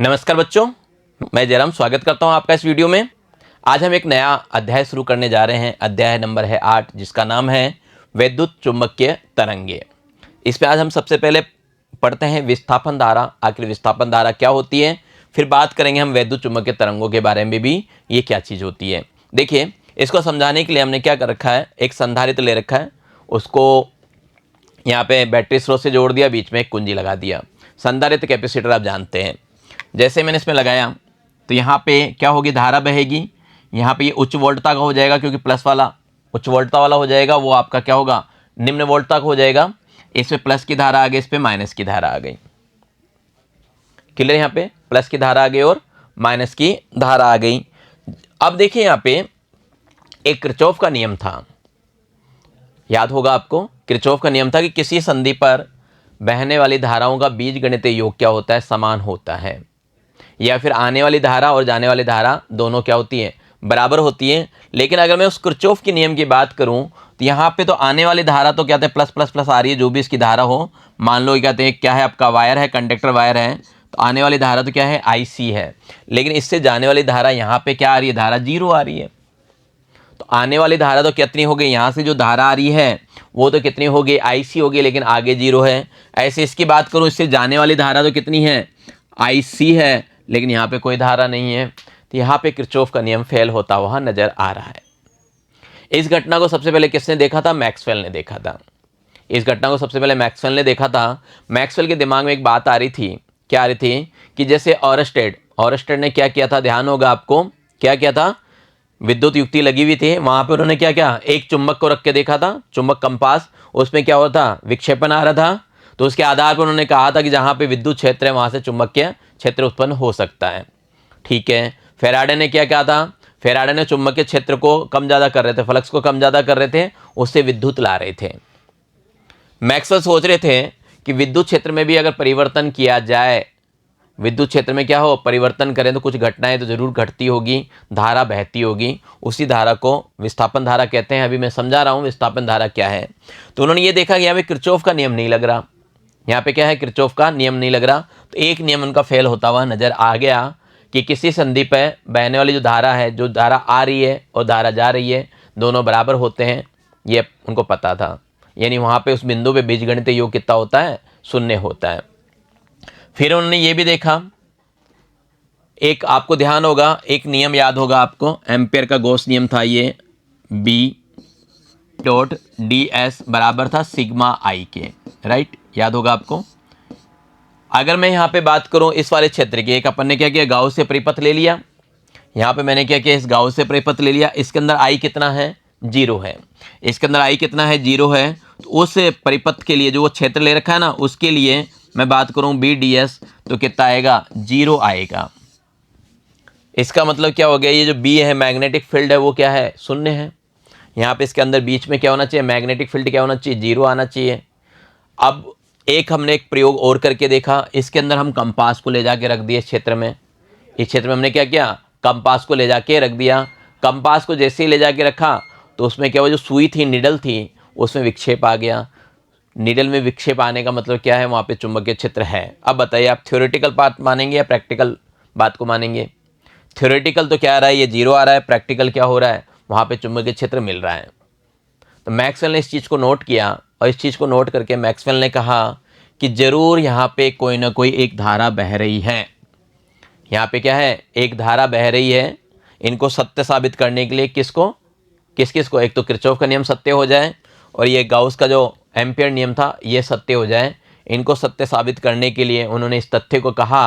नमस्कार बच्चों, मैं जयराम स्वागत करता हूं आपका इस वीडियो में। आज हम एक नया अध्याय शुरू करने जा रहे हैं। अध्याय नंबर है 8, जिसका नाम है वैद्युत चुंबकीय तरंगे। इसमें आज हम सबसे पहले पढ़ते हैं विस्थापन धारा। आखिर विस्थापन धारा क्या होती है, फिर बात करेंगे हम वैद्युत चुंबकीय तरंगों के बारे में भी, ये क्या चीज़ होती है। देखिए, इसको समझाने के लिए हमने क्या कर रखा है, एक संधारित्र ले रखा है, उसको यहाँ पे बैटरी स्रोत से जोड़ दिया, बीच में एक कुंजी लगा दिया। संधारित्र कैपेसिटर आप जानते हैं। जैसे मैंने इसमें लगाया तो यहाँ पे क्या होगी, धारा बहेगी। यहाँ पे ये उच्च वोल्टता का हो जाएगा, क्योंकि प्लस वाला उच्च वोल्टता वाला हो जाएगा, वो आपका क्या होगा, निम्न वोल्टता का हो जाएगा। इसमें प्लस की धारा आ गई, इस पर माइनस की धारा आ गई। क्लियर, यहाँ पे प्लस की धारा आ गई और माइनस की धारा आ गई। अब देखिए, यहाँ पे एक किरचॉफ का नियम था, याद होगा आपको। किरचॉफ का नियम था कि किसी संधि पर बहने वाली धाराओं का बीजगणितीय योग क्या होता है, समान होता है। या फिर आने वाली धारा और जाने वाली धारा दोनों क्या होती है, बराबर होती है। लेकिन अगर मैं उस किरचॉफ के नियम की बात करूं तो यहाँ पे तो आने वाली धारा तो क्या कहते हैं, प्लस प्लस प्लस आ रही है, जो भी इसकी धारा हो। मान लो कहते हैं क्या है, आपका वायर है, कंडक्टर वायर है, तो आने वाली धारा तो क्या है, IC है। लेकिन इससे जाने वाली धारा यहाँ पे क्या आ रही है, धारा 0 आ रही है। तो आने वाली धारा तो कितनी हो गई, यहाँ से जो धारा आ रही है वो तो कितनी हो गई, IC हो गई, लेकिन आगे 0 है। ऐसे इसकी बात करूँ, इससे जाने वाली धारा तो कितनी है, IC है, लेकिन यहाँ पे कोई धारा नहीं है। तो यहाँ पे किरचॉफ का नियम फेल होता हुआ नजर आ रहा है। इस घटना को सबसे पहले किसने देखा था, मैक्सवेल ने देखा था। इस घटना को सबसे पहले मैक्सवेल ने देखा था। मैक्सवेल के दिमाग में एक बात आ रही थी, क्या आ रही थी कि जैसे ऑरस्टेड ने क्या किया था, ध्यान होगा आपको, क्या किया था, विद्युत युक्ति लगी हुई थी, वहां पे उन्होंने क्या किया, एक चुंबक को रख के देखा था, चुंबक कंपास, उसमें क्या हो रहा था, विक्षेपण आ रहा था। तो उसके आधार पर उन्होंने कहा था कि जहां पे विद्युत क्षेत्र है वहां से चुंबकीय क्षेत्र उत्पन्न हो सकता है। ठीक है, फेराडे ने क्या किया था, फेराडे ने चुंबकीय क्षेत्र को कम ज़्यादा कर रहे थे, फ्लक्स को कम ज़्यादा कर रहे थे, उससे विद्युत ला रहे थे। मैक्सवेल सोच रहे थे कि विद्युत क्षेत्र में भी अगर परिवर्तन किया जाए, विद्युत क्षेत्र में क्या हो, परिवर्तन करें तो कुछ घटनाएं तो जरूर घटती होगी, धारा बहती होगी। उसी धारा को विस्थापन धारा कहते हैं। अभी मैं समझा रहा हूँ विस्थापन धारा क्या है। तो उन्होंने ये देखा कि यहाँ पे किरचॉफ का नियम नहीं लग रहा, यहाँ पे क्या है, किरचॉफ का नियम नहीं लग रहा। तो एक नियम उनका फेल होता हुआ नजर आ गया कि किसी संधि पर बहने वाली जो धारा है, जो धारा आ रही है और धारा जा रही है, दोनों बराबर होते हैं, ये उनको पता था। यानी वहाँ पे उस बिंदु पे बीजगणितीय योग कितना होता है, 0 होता है। फिर उन्होंने ये भी देखा, एक आपको ध्यान होगा, एक नियम याद होगा आपको, एम्पियर का गॉस नियम था ये, B.ds बराबर था सिग्मा I के, राइट, याद होगा आपको। अगर मैं यहाँ पे बात करूँ इस वाले क्षेत्र की, एक अपन ने क्या किया, गाउस से परिपथ ले लिया। यहाँ पे मैंने क्या किया, इस गाउस से परिपथ ले लिया। इसके अंदर I कितना है, 0 है। इसके अंदर I कितना है, 0 है। तो उस परिपथ के लिए जो वो क्षेत्र ले रखा है ना, उसके लिए मैं बात करूँ BDS तो कितना आएगा, 0 आएगा। इसका मतलब क्या हो गया, ये जो B है, मैग्नेटिक फील्ड है, वो क्या है, 0 है। यहाँ पे इसके अंदर बीच में क्या होना चाहिए, मैग्नेटिक फील्ड क्या होना चाहिए, 0 आना चाहिए। अब एक हमने एक प्रयोग और करके देखा, इसके अंदर हम कंपास को ले जाके रख दिए इस क्षेत्र में। इस क्षेत्र में हमने क्या किया, कंपास को ले जाके रख दिया। कंपास को जैसे ही ले जाके रखा तो उसमें क्या हुआ, जो सुई थी, निडल थी, उसमें विक्षेप आ गया। निडल में विक्षेप आने का मतलब क्या है, वहाँ पे चुंबकीय क्षेत्र है। अब बताइए, आप थ्योरेटिकल बात मानेंगे या प्रैक्टिकल बात को मानेंगे। थ्योरेटिकल तो क्या आ रहा है, ये 0 आ रहा है। प्रैक्टिकल क्या हो रहा है, वहाँ पे चुंबकीय क्षेत्र मिल रहा है। तो मैक्सवेल ने इस चीज़ को नोट किया, और इस चीज़ को नोट करके मैक्सवेल ने कहा कि ज़रूर यहाँ पे कोई ना कोई एक धारा बह रही है। यहाँ पे क्या है, एक धारा बह रही है। इनको सत्य साबित करने के लिए किस किस को, एक तो किरचॉफ का नियम सत्य हो जाए, और ये गाउस का जो एम्पियर नियम था ये सत्य हो जाए। इनको सत्य साबित करने के लिए उन्होंने इस तथ्य को कहा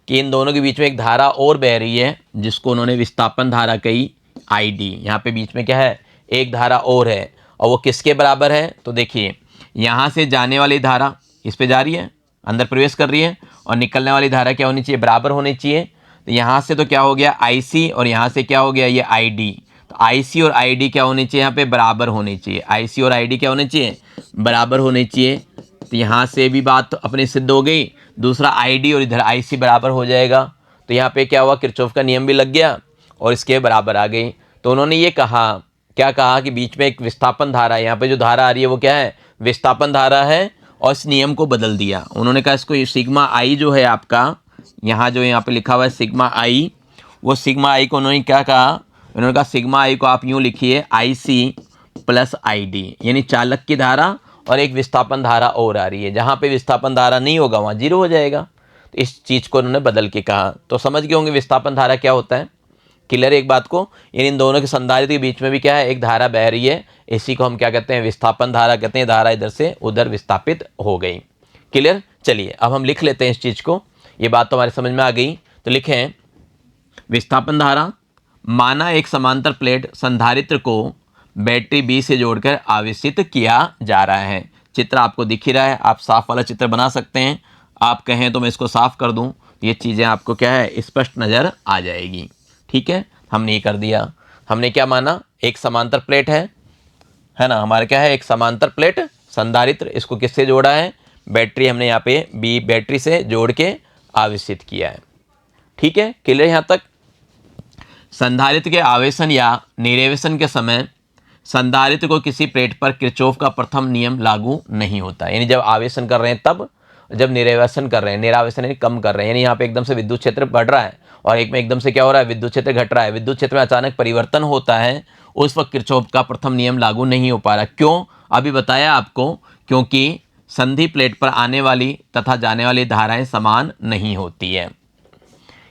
कि इन दोनों के बीच में एक धारा और बह रही है, जिसको उन्होंने विस्थापन धारा कही, ID। यहाँ पे बीच में क्या है, एक धारा और है, और वो किसके बराबर है, तो देखिए, यहाँ से जाने वाली धारा इस पे जा रही है, अंदर प्रवेश कर रही है, और निकलने वाली धारा क्या होनी चाहिए, बराबर होनी चाहिए। तो यहाँ से तो क्या हो गया, IC, और यहाँ से क्या हो गया, ये ID। तो IC और ID क्या होनी चाहिए, यहाँ पे बराबर होनी चाहिए। IC और ID क्या होने चाहिए, बराबर होने चाहिए। तो यहाँ से भी बात अपनी सिद्ध हो गई। दूसरा ID और इधर IC बराबर हो जाएगा। तो यहाँ पे क्या हुआ, किरचॉफ का नियम भी लग गया और इसके बराबर आ गई। तो उन्होंने ये कहा, क्या कहा कि बीच में एक विस्थापन धारा है, यहाँ पे जो धारा आ रही है वो क्या है, विस्थापन धारा है, और इस नियम को बदल दिया। उन्होंने कहा इसको सिग्मा I जो है आपका, यहाँ जो यहाँ पे लिखा हुआ है सिग्मा आई, वो सिग्मा आई को उन्होंने क्या कहा, उन्होंने कहा सिग्मा आई को आप यूँ लिखिए आई सी प्लस आई डी, यानी चालक की धारा और एक विस्थापन धारा और आ रही है, जहाँ पे विस्थापन धारा नहीं होगा वहाँ जीरो हो जाएगा। तो इस चीज़ को उन्होंने बदल के कहा। तो समझ गए होंगे विस्थापन धारा क्या होता है, क्लियर एक बात को। इन दोनों के संधारित्र के बीच में भी क्या है, एक धारा बह रही है, इसी को हम क्या कहते हैं, विस्थापन धारा कहते हैं। धारा इधर से उधर विस्थापित हो गई, क्लियर। चलिए अब हम लिख लेते हैं इस चीज़ को, ये बात तो हमारी समझ में आ गई। तो लिखें विस्थापन धारा माना एक समांतर प्लेट संधारित्र को बैटरी बी से जोड़कर आवेशित किया जा रहा है। चित्र आपको दिख ही रहा है, आप साफ वाला चित्र बना सकते हैं। आप कहें तो मैं इसको साफ कर दूं, ये चीज़ें आपको क्या है स्पष्ट नज़र आ जाएगी। ठीक है, हमने ये कर दिया। हमने क्या माना, एक समांतर प्लेट है ना, हमारा क्या है एक समांतर प्लेट संधारित्र, इसको किससे जोड़ा है, बैटरी, हमने यहाँ पे बी बैटरी से जोड़ के आवेशित किया है। ठीक है, क्लियर यहाँ तक। संधारित्र के आवेशन या निरेवेशन के समय संधारित्र को किसी प्लेट पर किरचॉफ का प्रथम नियम लागू नहीं होता, यानी जब आवेशन कर रहे हैं तब, जब निरेवेशन कर रहे हैं, निरावेशन यानी कम कर रहे हैं, यानी यहाँ पे एकदम से विद्युत क्षेत्र बढ़ रहा है और एक में एकदम से क्या हो रहा है, विद्युत क्षेत्र घट रहा है, विद्युत क्षेत्र में अचानक परिवर्तन होता है, उस वक्त किरचॉफ का प्रथम नियम लागू नहीं हो पा रहा। क्यों, अभी बताया आपको, क्योंकि संधि प्लेट पर आने वाली तथा जाने वाली धाराएं समान नहीं होती है।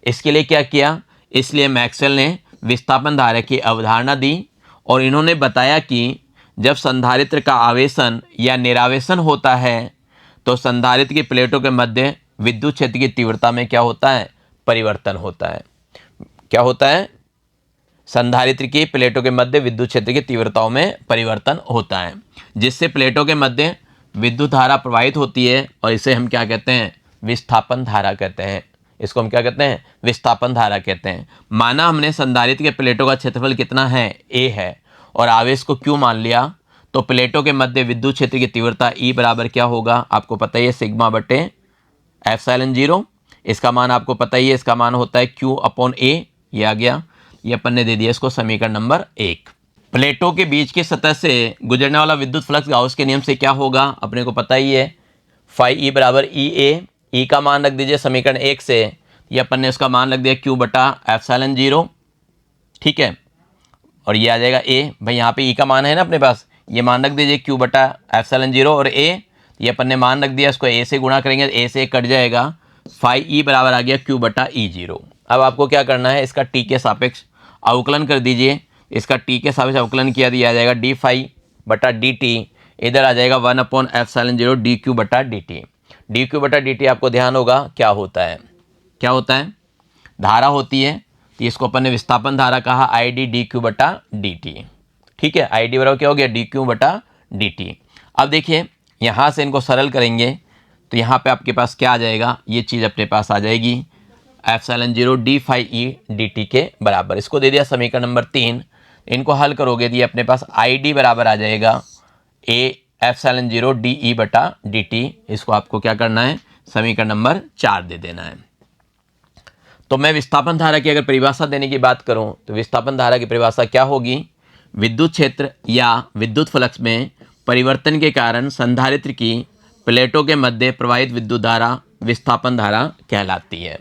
इसके लिए क्या किया, इसलिए मैक्सवेल ने विस्थापन धारा की अवधारणा दी और इन्होंने बताया कि जब संधारित्र का आवेशन या निरावेशन होता है तो संधारित्र की प्लेटों के मध्य विद्युत क्षेत्र की तीव्रता में क्या होता है, परिवर्तन होता है। क्या होता है, संधारित्र की प्लेटों के मध्य विद्युत क्षेत्र की तीव्रताओं में परिवर्तन होता है, जिससे प्लेटों के मध्य विद्युत धारा प्रवाहित होती है और इसे हम क्या कहते हैं, विस्थापन धारा कहते हैं। इसको हम क्या कहते हैं, विस्थापन धारा कहते हैं। माना हमने संधारित्र के प्लेटों का क्षेत्रफल कितना है, ए है, और आवेश को क्यू मान लिया, तो प्लेटों के मध्य विद्युत क्षेत्र की तीव्रता ई बराबर क्या होगा, आपको पता ही है सिग्मा बटे एप्सिलॉन 0। इसका मान आपको पता ही है, इसका मान होता है क्यू अपॉन ए, ये आ गया, ये अपन ने दे दिया इसको समीकरण नंबर 1। प्लेटों के बीच की सतह से गुजरने वाला विद्युत फ्लक्स गाउस के नियम से क्या होगा, अपने को पता ही है, फाई ई बराबर ई ए, ई का मान रख दीजिए समीकरण 1 से, ये अपन ने उसका मान रख दिया क्यू बटा एप्सिलॉन 0। ठीक है, और ये आ जाएगा ए, भाई यहाँ पे ई का मान है ना अपने पास, ये मान रख दीजिए क्यू बटा एप्सिलॉन 0 और ए, ये अपन ने मान रख दिया, इसको ए से गुणा करेंगे, ए से कट जाएगा, फाई ई बराबर आ गया क्यू बटा ई 0। अब आपको क्या करना है, इसका टी के सापेक्ष अवकलन कर दीजिए, इसका टी के सापेक्ष अवकलन किया दिया जाएगा डी फाई बटा डी टी, इधर आ जाएगा 1 अपॉन एप्सिलॉन 0 डी क्यू बटा डी टी। डी क्यू बटा डी टी आपको ध्यान होगा क्या होता है, क्या होता है, धारा होती है, तो इसको अपन ने विस्थापन धारा कहा, आई डी डी क्यू बटा डी टी। ठीक है, आई डी बराबर क्या हो गया, डी क्यू बटा डी टी। अब देखिए यहाँ से इनको सरल करेंगे तो यहाँ पे आपके पास क्या आ जाएगा, ये चीज़ अपने पास आ जाएगी epsilon 0 D phi E D T के बराबर। इसको दे दिया समीकरण नंबर 3, इनको हल करोगे तो ये अपने पास आई डी बराबर आ जाएगा ए एप्सिलॉन 0 डी ई बटा डी टी। इसको आपको क्या करना है, समीकरण नंबर 4 दे देना है। तो मैं विस्थापन धारा की अगर परिभाषा देने की बात करूं तो विस्थापन धारा की परिभाषा क्या होगी, विद्युत क्षेत्र या विद्युत फ्लक्स में परिवर्तन के कारण संधारित्र की प्लेटों के मध्य प्रवाहित विद्युत धारा विस्थापन धारा कहलाती है।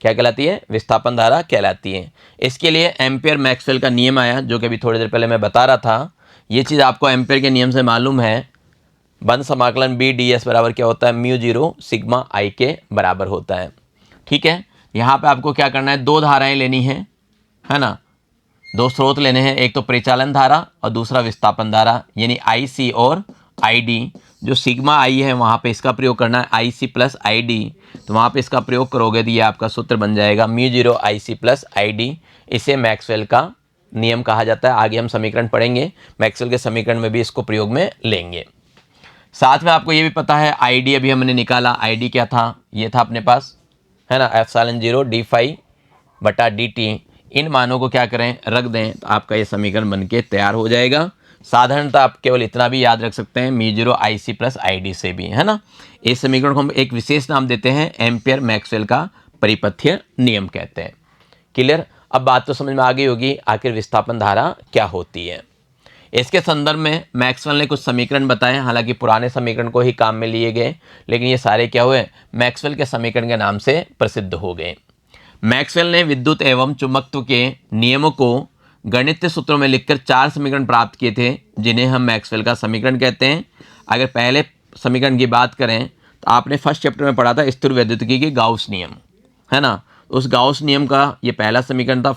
क्या कहलाती है, विस्थापन धारा कहलाती है। इसके लिए एम्पियर मैक्सवेल का नियम आया, जो कि अभी थोड़ी देर पहले मैं बता रहा था। ये चीज़ आपको एम्पियर के नियम से मालूम है, बंद समाकलन बी डी एस बराबर क्या होता है, म्यू 0 सिग्मा आई के बराबर होता है। ठीक है, यहाँ पे आपको क्या करना है, दो धाराएं लेनी है ना, दो स्रोत लेने हैं, एक तो परिचालन धारा और दूसरा विस्थापन धारा, यानी आई सी और आई डी। जो सिग्मा आई है वहाँ पे इसका प्रयोग करना है, आई सी प्लस आई डी, तो वहाँ पे इसका प्रयोग करोगे तो ये आपका सूत्र बन जाएगा mu 0 I C plus I D. इसे मैक्सवेल का नियम कहा जाता है। आगे हम समीकरण पढ़ेंगे, मैक्सवेल के समीकरण में भी इसको प्रयोग में लेंगे। साथ में आपको ये भी पता है आई डी अभी हमने निकाला, आई डी क्या था, ये था अपने पास, है ना, एप्सिलॉन 0 डी फाई बटा डी टी। इन मानों को क्या करें, रख दें, तो आपका ये समीकरण बन के तैयार हो जाएगा। साधारणतः आप केवल इतना भी याद रख सकते हैं mu 0 I C plus I D से भी, है ना। इस समीकरण को हम एक विशेष नाम देते हैं, एम्पियर मैक्सवेल का परिपथ्य नियम कहते हैं। क्लियर, अब बात तो समझ में आ गई होगी आखिर विस्थापन धारा क्या होती है। इसके संदर्भ में मैक्सवेल ने कुछ समीकरण बताए, हालांकि पुराने समीकरण को ही काम में लिए गए, लेकिन ये सारे क्या हुए, मैक्सवेल के समीकरण के नाम से प्रसिद्ध हो गए। मैक्सवेल ने विद्युत एवं चुंबकत्व के नियमों को गणितीय सूत्रों में लिखकर 4 समीकरण प्राप्त किए थे, जिन्हें हम मैक्सवेल का समीकरण कहते हैं। अगर पहले समीकरण की बात करें तो आपने फर्स्ट चैप्टर में पढ़ा था स्थिर वैद्युतिकी के गाउस नियम, है ना। उस गाउस नियम का ये पहला समीकरण था,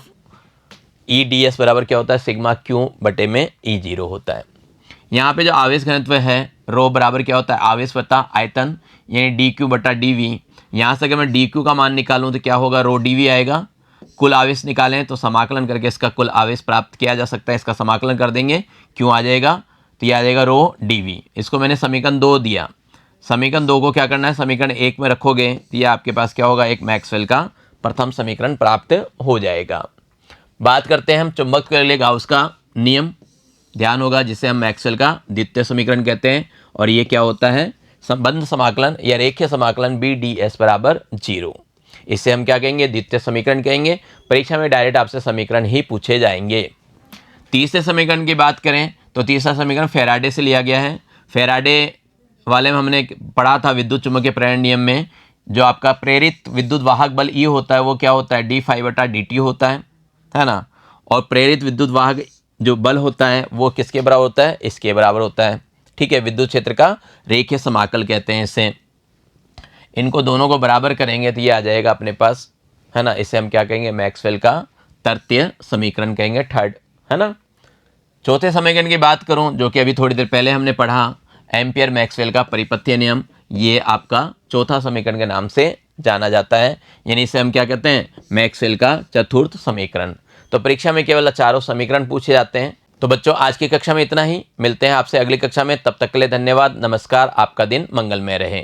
EdS बराबर क्या होता है, सिग्मा क्यू बटे में E0 होता है। यहाँ पे जो आवेश घनत्व है रो बराबर क्या होता है, आवेश बटा आयतन, यानी DQ बटा DV। यहाँ से अगर मैं DQ का मान निकालूँ तो क्या होगा, रो DV आएगा। कुल आवेश निकालें तो समाकलन करके इसका कुल आवेश प्राप्त किया जा सकता है। इसका समाकलन कर देंगे, क्यों आ जाएगा, तो ये आ जाएगा रो DV। इसको मैंने समीकरण 2 दिया। समीकरण 2 को क्या करना है, समीकरण 1 में रखोगे तो ये आपके पास क्या होगा, एक मैक्सवेल का प्रथम समीकरण प्राप्त हो जाएगा। बात करते हैं हम चुंबक के लिए गाउस का नियम, ध्यान होगा, जिसे हम मैक्सवेल का द्वितीय समीकरण कहते हैं। और ये क्या होता है, संबंध समाकलन या रेखीय समाकलन BdS बराबर 0। इसे हम क्या कहेंगे, द्वितीय समीकरण कहेंगे। परीक्षा में डायरेक्ट आपसे समीकरण ही पूछे जाएंगे। तीसरे समीकरण की बात करें तो तीसरा समीकरण फेराडे से लिया गया है। फेराडे वाले में हमने पढ़ा था विद्युत चुंबकीय प्रेरण नियम में, जो आपका प्रेरित विद्युत वाहक बल E होता है वो क्या होता है, d∅/dt होता है ना। और प्रेरित विद्युत वाहक जो बल होता है वो किसके बराबर होता है, इसके बराबर होता है। ठीक है, विद्युत क्षेत्र का रेखीय समाकल कहते हैं इसे। इनको दोनों को बराबर करेंगे तो ये आ जाएगा अपने पास, है ना। इसे हम क्या कहेंगे, मैक्सवेल का तृतीय समीकरण कहेंगे, थर्ड, है ना। चौथे समीकरण की बात करूं, जो कि अभी थोड़ी देर पहले हमने पढ़ा, एम्पियर मैक्सवेल का परिपथीय नियम, ये आपका चौथा समीकरण के नाम से जाना जाता है। यानी इसे हम क्या कहते हैं, मैक्सवेल का चतुर्थ समीकरण। तो परीक्षा में केवल चारों समीकरण पूछे जाते हैं। तो बच्चों आज की कक्षा में इतना ही, मिलते हैं आपसे अगली कक्षा में। तब तक के लिए धन्यवाद, नमस्कार, आपका दिन मंगलमय रहे।